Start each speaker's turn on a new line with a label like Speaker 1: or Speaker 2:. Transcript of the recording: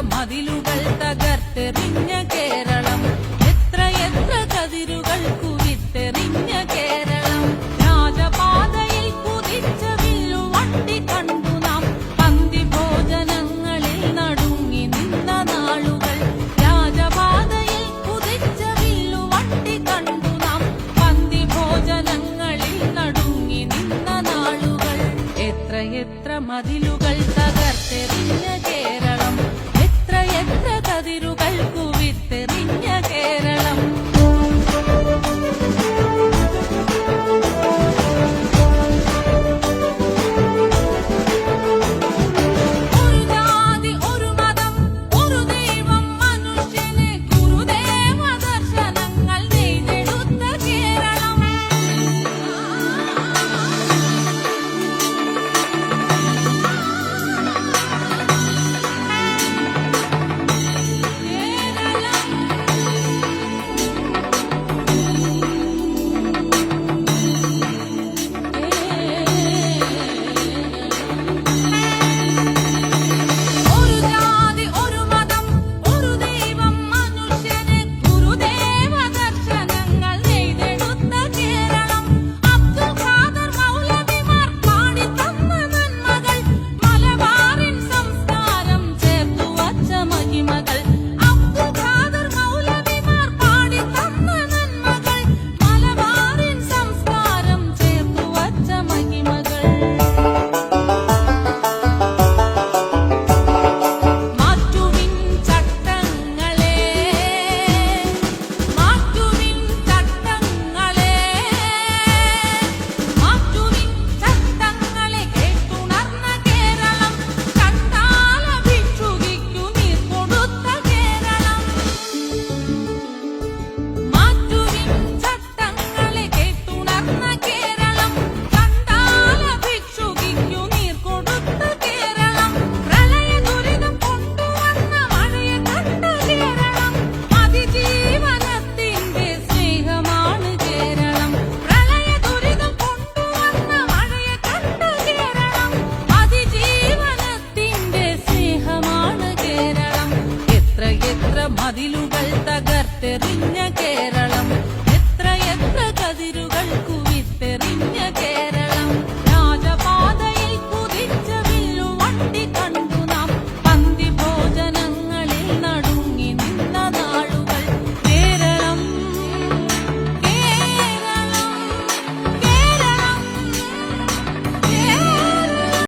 Speaker 1: മതിലുകൾ തകർത്തെറിഞ്ഞ കേരളം, എത്രയെത്ര കതിരുകൾ കുവിത്തെറിഞ്ഞ കേരളം. രാജപാതയിൽ കുതിച്ച വില്ലുവണ്ടി കണ്ടു നാം, പന്തി ഭോജനങ്ങളിൽ നടുങ്ങി നിന്ന നാളുകൾ. രാജപാതയിൽ കുതിച്ച വില്ലുവണ്ടി കണ്ടു നാം, പന്തി ഭോജനങ്ങളിൽ നടുങ്ങി നിന്ന നാളുകൾ. എത്രയെത്ര മതിലുകൾ തകർത്തെറിഞ്ഞ കേരളം, എത്രയെത്ര കതിരുകൾ കുവിത്തെറിഞ്ഞ കേരളം. ഒരു ജാതി ഒരു മതം ഒരു ദൈവം മനുഷ്യന് ഗുരുദേവ ദർശനങ്ങൾ നെയ്തെടുത്ത കേരളം. ഒരു ജാതി ഒരു മതം ഒരു ദൈവം മനുഷ്യന് ഗുരുദേവ ദർശനങ്ങൾ നെയ്തെടുത്ത കേരളം. അബ്ദുൽ ഖാദർ മൗലവിമാർ പാടിത്തന്ന നന്മകൾ, മലബാറിൻ സംസ്കാരം ചേർത്തു വച്ച മഹിമകൾ. അബ്ദുൽ ഖാദർ മൗലവിമാർ പാടിത്തന്ന നന്മകൾ, മലബാറിൻ സംസ്കാരം ചേർത്തു വച്ച മഹിമകൾ. മാറ്റുവിൻ ചട്ടങ്ങളെ, മാറ്റുവിൻ ചട്ടങ്ങളെ, മാറ്റുവിൻ ചട്ടങ്ങളെ കേട്ടുണർന്ന കേരളം, ചണ്ടാല ഭിക്ഷുകിക്കു നീർ കൊടുത്ത കേരളം. മാറ്റുവിൻ ചട്ടങ്ങളെ കേട്ടുണർന്ന കേരളം, ചണ്ടാല ഭിക്ഷുകിക്കു നീർ കൊടുത്ത കേരളം. പ്രളയ ദുരിതം കൊണ്ടുവന്ന മഴയെ കണ്ട കേരളം, അതിജീവനത്തിന്റെ സ്നേഹമാണ് കേരളം. പ്രളയ ദുരിതം കൊണ്ടുവന്ന മഴയെ കണ്ട കേരളം, അതിജീവനത്തിന്റെ സ്നേഹമാണ് കേരളം. എത്രയെത്ര മതിലുകൾ തകർത്തെറിഞ്ഞ കേരളം.